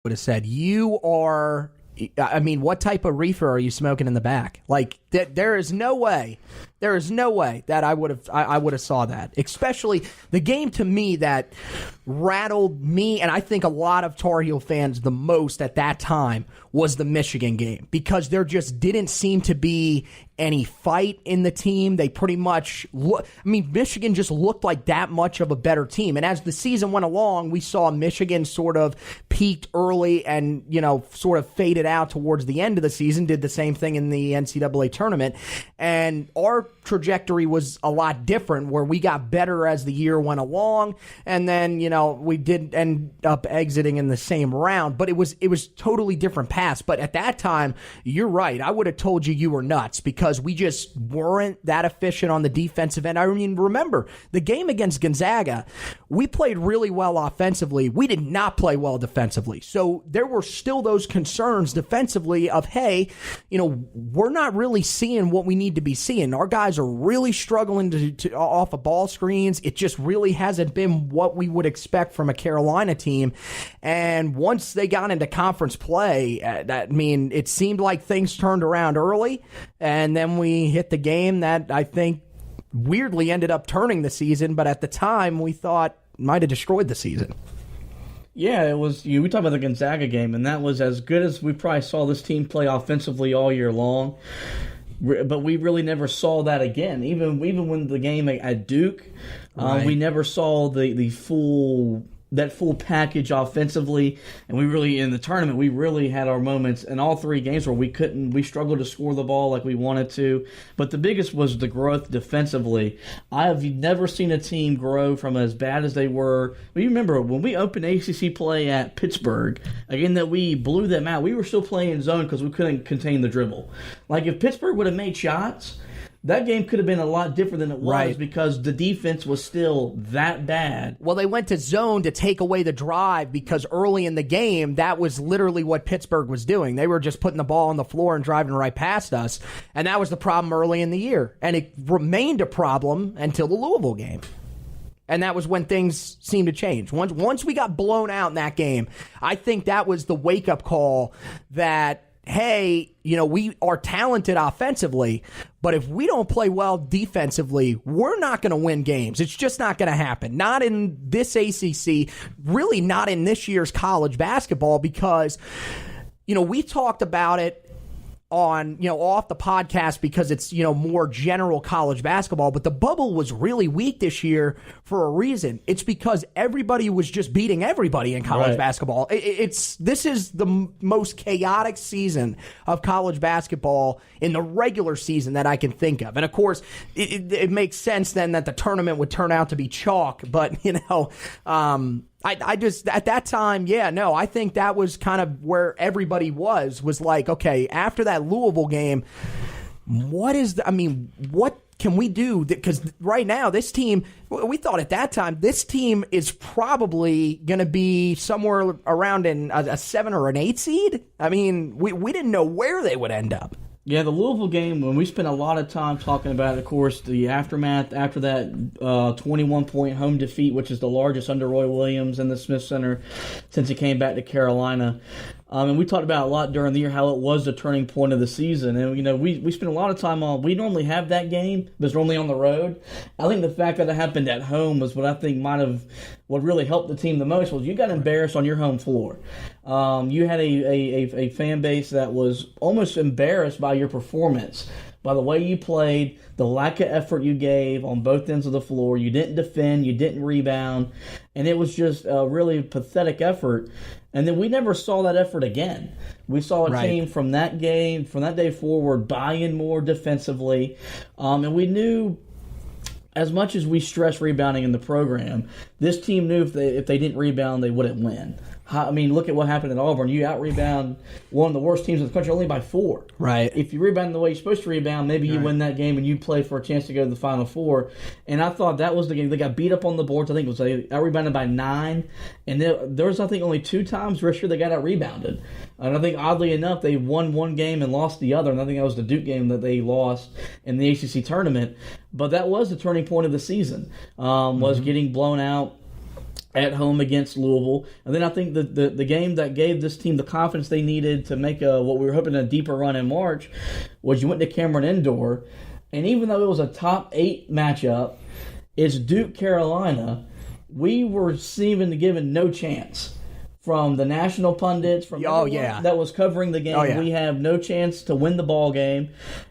would have said, you are, I mean, what type of reefer are you smoking in the back? Like, there is no way that I would have saw that. Especially the game to me that rattled me, and I think a lot of Tar Heel fans the most at that time, was the Michigan game, because there just didn't seem to be any fight in the team. They pretty much Michigan just looked like that much of a better team. And as the season went along, we saw Michigan sort of peaked early and, sort of faded out towards the end of the season, did the same thing in the NCAA tournament. And our trajectory was a lot different, where we got better as the year went along. And then, we did end up exiting in the same round, but it was totally different paths. But at that time, you're right. I would have told you were nuts, because we just weren't that efficient on the defensive end. I mean, remember the game against Gonzaga, we played really well offensively. We did not play well defensively. So there were still those concerns defensively of, hey, we're not really seeing what we need to be seeing. Our guys are really struggling to off of ball screens. It just really hasn't been what we would expect from a Carolina team. And once they got into conference play, it seemed like things turned around early. And then we hit the game that I think weirdly ended up turning the season, but at the time we thought might have destroyed the season. Yeah, it was. We talked about the Gonzaga game, and that was as good as we probably saw this team play offensively all year long. But we really never saw that again. Even when the game at Duke, right. We never saw the full package offensively, and we really, in the tournament, we really had our moments in all three games where we struggled to score the ball like we wanted to. But the biggest was the growth defensively. I have never seen a team grow from as bad as they were. But you remember when we opened ACC play at Pittsburgh, again, that we blew them out, we were still playing zone because we couldn't contain the dribble. Like, if Pittsburgh would have made shots, that game could have been a lot different than it was, right, because the defense was still that bad. Well, they went to zone to take away the drive, because early in the game, that was literally what Pittsburgh was doing. They were just putting the ball on the floor and driving right past us, and that was the problem early in the year. And it remained a problem until the Louisville game. And that was when things seemed to change. Once we got blown out in that game, I think that was the wake-up call that, hey, we are talented offensively, but if we don't play well defensively, we're not going to win games. It's just not going to happen. Not in this ACC, really not in this year's college basketball, because, we talked about it on, off the podcast because it's, more general college basketball, but the bubble was really weak this year for a reason. It's because everybody was just beating everybody in college basketball. This is the most chaotic season of college basketball in the regular season that I can think of. And of course, it makes sense then that the tournament would turn out to be chalk, but, I just, at that time, I think that was kind of where everybody was like, okay, after that Louisville game, what can we do? Because right now, this team, we thought at that time, this team is probably going to be somewhere around in a 7 or an 8 seed. I mean, we didn't know where they would end up. Yeah, the Louisville game, when we spent a lot of time talking about, of course, the aftermath after that 21-point home defeat, which is the largest under Roy Williams in the Smith Center since he came back to Carolina. And we talked about a lot during the year how it was the turning point of the season. And, we spent a lot of time on, we normally have that game, but it's normally on the road. I think the fact that it happened at home was what I think what really helped the team the most was you got embarrassed on your home floor. You had a fan base that was almost embarrassed by your performance, by the way you played, the lack of effort you gave on both ends of the floor. You didn't defend, you didn't rebound, and it was just a really pathetic effort. And then we never saw that effort again. We saw a team from that game, from that day forward, buying more defensively. And we knew, as much as we stress rebounding in the program, this team knew if they didn't rebound, they wouldn't win. Look at what happened at Auburn. You out-rebound one of the worst teams in the country only by 4. Right. If you rebound the way you're supposed to rebound, maybe you win that game and you play for a chance to go to the Final Four. And I thought that was the game. They got beat up on the boards. I think it was they out-rebounded by 9. And there was, I think, only 2 times this year they got out-rebounded. And I think, oddly enough, they won one game and lost the other. And I think that was the Duke game that they lost in the ACC tournament. But that was the turning point of the season, was getting blown out at home against Louisville. And then I think the game that gave this team the confidence they needed to make what we were hoping a deeper run in March was you went to Cameron Indoor. And even though it was a top 8 matchup, it's Duke Carolina, we were even given no chance. From the national pundits, from everyone that was covering the game, we have no chance to win the ball game.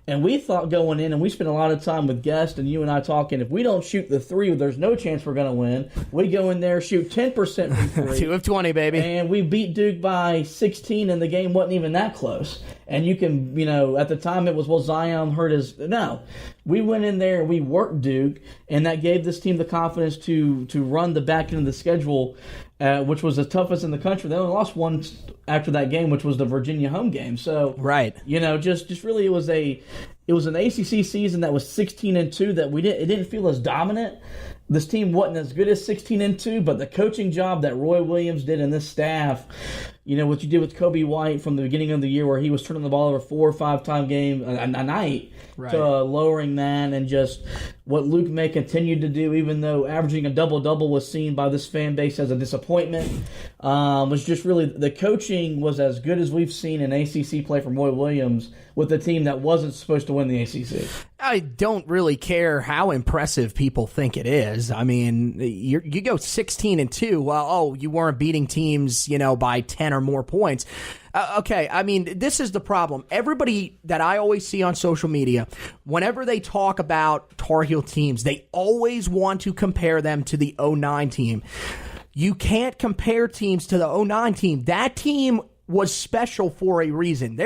And we thought going in, and we spent a lot of time with guests and you and I talking, if we don't shoot the 3, there's no chance we're going to win. We go in there, shoot 10% from 3. 2 of 20, baby. And we beat Duke by 16, and the game wasn't even that close. And you can, at the time it was, Zion hurt his... No. We went in there and we worked Duke, and that gave this team the confidence to run the back end of the schedule, which was the toughest in the country. They only lost one after that game, which was the Virginia home game. So, right, just really it was an ACC season that was 16-2 that it didn't feel as dominant. This team wasn't as good as 16-2, but the coaching job that Roy Williams did and this staff, what you did with Kobe White from the beginning of the year where he was turning the ball over 4 or 5 time game a night, right, to lowering that, and just what Luke May continued to do, even though averaging a double-double was seen by this fan base as a disappointment, was just really the coaching was as good as we've seen in ACC play from Roy Williams with a team that wasn't supposed to win the ACC. I don't really care how impressive people think it is. I mean, you go 16-2. Well, you weren't beating teams, by 10 or more points. Okay, I mean, this is the problem. Everybody that I always see on social media, whenever they talk about Tar Heel teams, they always want to compare them to the 09 team. You can't compare teams to the 09 team. That team was special for a reason.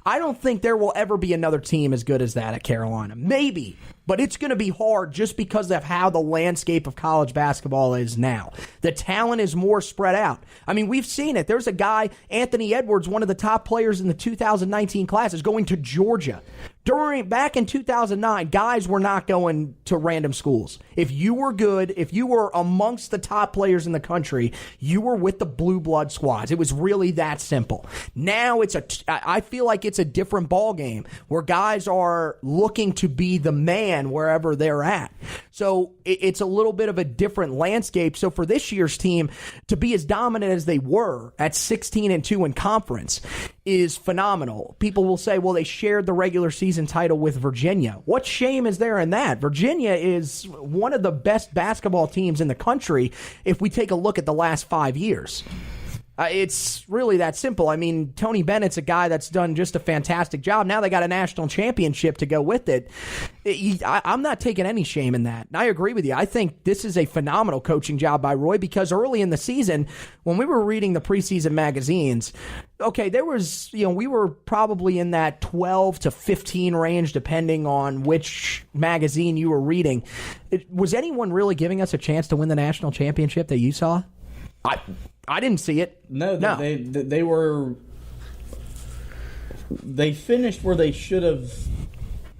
I don't think there will ever be another team as good as that at Carolina. Maybe, but it's going to be hard just because of how the landscape of college basketball is now. The talent is more spread out. I mean, we've seen it. There's a guy, Anthony Edwards, one of the top players in the 2019 class, is going to Georgia. Back in 2009, guys were not going to random schools. If you were good, if you were amongst the top players in the country, you were with the blue blood squads. It was really that simple. Now I feel like it's a different ball game where guys are looking to be the man wherever they're at. So it's a little bit of a different landscape. So for this year's team to be as dominant as they were at 16-2 in conference is phenomenal. People will say, well, they shared the regular season title with Virginia. What shame is there in that? Virginia is one of the best basketball teams in the country if we take a look at the last 5 years. It's really that simple. I mean, Tony Bennett's a guy that's done just a fantastic job. Now they got a national championship to go with it. I'm not taking any shame in that. And I agree with you. I think this is a phenomenal coaching job by Roy because early in the season, when we were reading the preseason magazines, okay, there was, we were probably in that 12 to 15 range, depending on which magazine you were reading. Was anyone really giving us a chance to win the national championship that you saw? I didn't see it. No. They finished where they should have,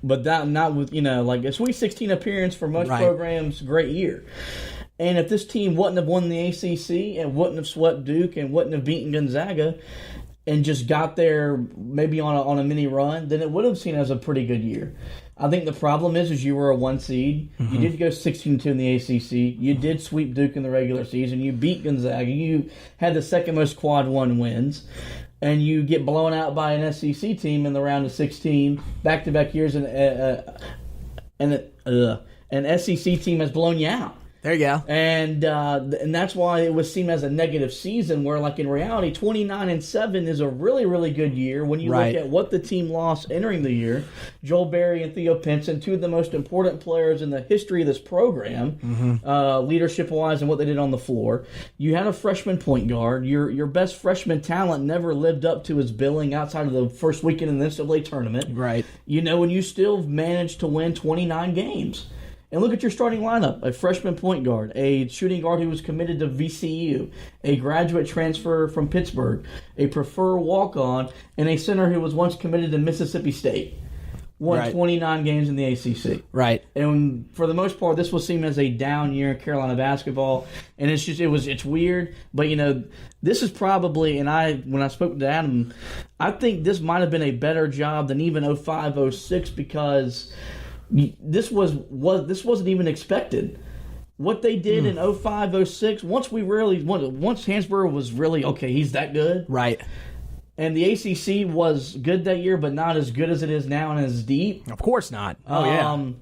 but not with, like a Sweet 16 appearance for most programs, great year. And if this team wouldn't have won the ACC and wouldn't have swept Duke and wouldn't have beaten Gonzaga and just got there maybe on a mini run, then it would have seen as a pretty good year. I think the problem is you were a 1 seed. Mm-hmm. You did go 16-2 in the ACC. You did sweep Duke in the regular season. You beat Gonzaga. You had the second most quad 1 wins. And you get blown out by an SEC team in the round of 16 back-to-back years, and an SEC team has blown you out. There you go. And that's why it was seen as a negative season, where, like, in reality, 29-7 is a really, really good year when you look at what the team lost entering the year. Joel Berry and Theo Pinson, 2 of the most important players in the history of this program, leadership-wise and what they did on the floor. You had a freshman point guard. Your best freshman talent never lived up to his billing outside of the first weekend in the NCAA tournament. Right. And you still managed to win 29 games. And look at your starting lineup: a freshman point guard, a shooting guard who was committed to VCU, a graduate transfer from Pittsburgh, a preferred walk-on, and a center who was once committed to Mississippi State. Won 29 games in the ACC. Right. And for the most part, this was seen as a down year in Carolina basketball. And it's weird. But, this is probably, and when I spoke to Adam, I think this might have been a better job than even 05-06 because this wasn't even expected. what they did in 05, 06, once Hansborough was really, okay, he's that good. Right. And the ACC was good that year, but not as good as it is now and as deep. Of course not. Oh, yeah.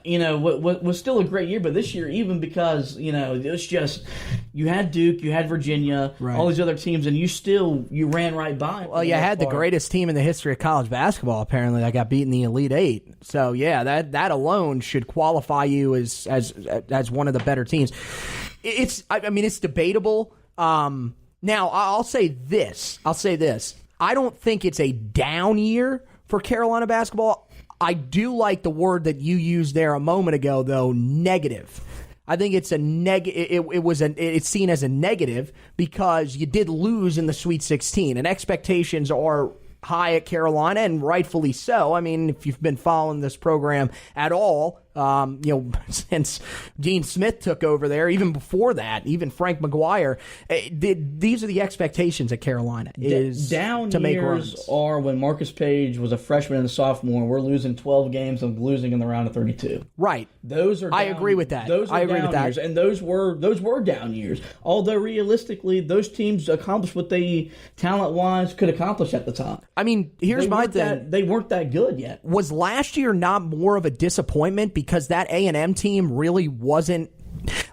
You know, what was still a great year, but this year, even because, you know, it was just, you had Duke, you had Virginia, all these other teams, and you ran right by them. Well, you had the greatest team in the history of college basketball, apparently, that got beat in the Elite Eight. So, yeah, that alone should qualify you as one of the better teams. It's debatable. Now, I'll say this. I don't think it's a down year for Carolina basketball. I do like the word that you used there a moment ago, though, negative. I think it's a it's seen as a negative because you did lose in the Sweet 16, and expectations are high at Carolina, and rightfully so. I mean, if you've been following this program at all, since Dean Smith took over there, even before that, even Frank McGuire, these are the expectations at Carolina. Is down to make years runs. Are when Marcus Page was a freshman and a sophomore, and we're losing 12 games and losing in the round of 32. Right. Those are. I agree with that. I agree with that. Years, and those were down years. Although realistically, those teams accomplished what they talent-wise could accomplish at the time. I mean, here's my thing. They weren't that good yet. Was last year not more of a disappointment because that A&M team really wasn't?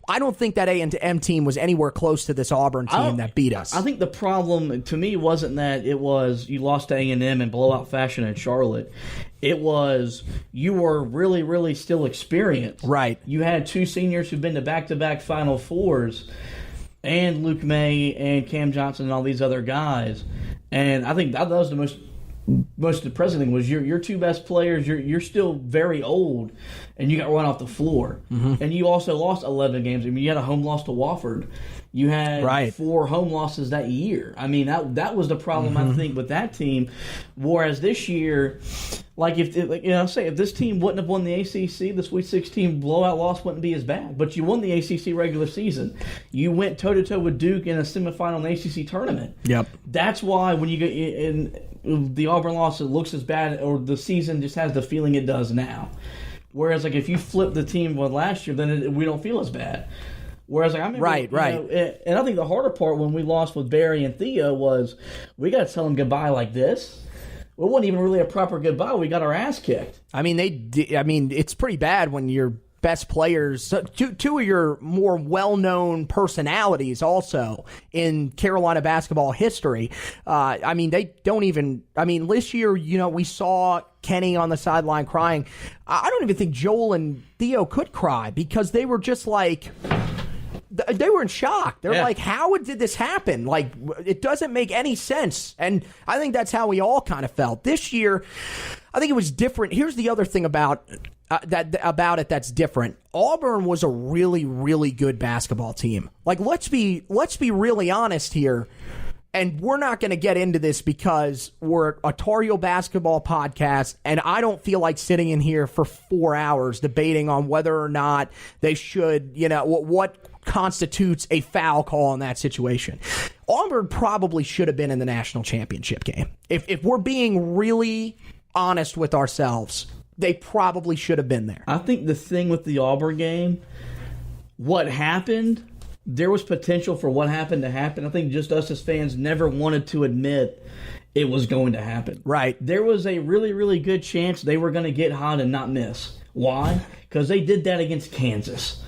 I don't think that A&M team was anywhere close to this Auburn team that beat us. I think the problem to me wasn't that it was you lost to A&M in blowout fashion in Charlotte. It was you were really, really still experienced. Right. You had two seniors who've been to back-to-back Final Fours, and Luke May and Cam Johnson and all these other guys. And I think that was the most depressing thing was your two best players. You're still very old, and you got run off the floor. Mm-hmm. And you also lost 11 games. I mean, you had a home loss to Wofford. You had 4 home losses that year. I mean, that was the problem I think with that team. Whereas this year, like if this team wouldn't have won the ACC, the Sweet 16 blowout loss wouldn't be as bad. But you won the ACC regular season. You went toe to toe with Duke in a semifinal in the ACC tournament. Yep. That's why when you get in the Auburn loss, it looks as bad, or the season just has the feeling it does now. Whereas, like, if you flip the team with last year, then we don't feel as bad. Whereas, like, I remember, and I think the harder part when we lost with Barry and Theo was we got to tell them goodbye like this. It wasn't even really a proper goodbye. We got our ass kicked. I mean, it's pretty bad when your best players, two of your more well-known personalities also in Carolina basketball history. They don't even. I mean, this year, we saw Kenny on the sideline crying. I don't even think Joel and Theo could cry because they were just like. They were in shock. They're like, how did this happen? Like, it doesn't make any sense. And I think that's how we all kind of felt. This year, I think it was different. Here's the other thing about it that's different. Auburn was a really, really good basketball team. Like, let's be really honest here. And we're not going to get into this because we're a Tar Heel basketball podcast, and I don't feel like sitting in here for 4 hours debating on whether or not they should, what constitutes a foul call in that situation. Auburn probably should have been in the national championship game. If we're being really honest with ourselves, they probably should have been there. I think the thing with the Auburn game, what happened, there was potential for what happened to happen. I think just us as fans never wanted to admit it was going to happen. Right. There was a really, really good chance they were going to get hot and not miss. Why? Because they did that against Kansas.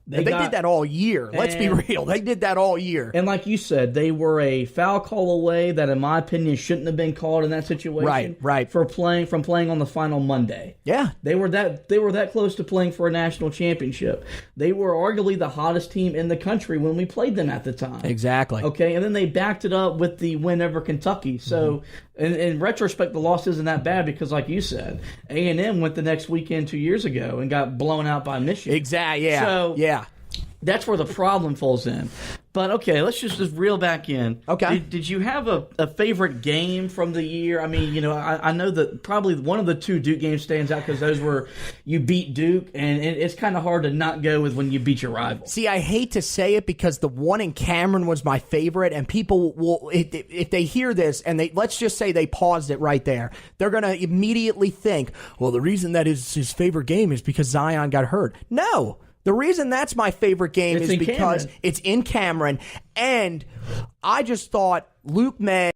They did that all year. Let's be real. They did that all year. And like you said, they were a foul call away that, in my opinion, shouldn't have been called in that situation. Right. From playing on the final Monday. Yeah. They were that close to playing for a national championship. They were arguably the hottest team in the country when we played them at the time. Exactly. Okay, and then they backed it up with the win over Kentucky. So, in retrospect, the loss isn't that bad because, like you said, A&M went the next weekend 2 years ago and got blown out by Michigan. Exactly. Yeah. So, yeah. That's where the problem falls in. But, okay, let's just reel back in. Okay. Did you have a favorite game from the year? I mean, I know that probably one of the two Duke games stands out because those were you beat Duke, and it's kind of hard to not go with when you beat your rival. See, I hate to say it because the one in Cameron was my favorite, and people will, if they hear this, and let's just say they paused it right there, they're going to immediately think, well, the reason that is his favorite game is because Zion got hurt. No. The reason that's my favorite game It's is in because Cameron. it's in Cameron, and I just thought Luke May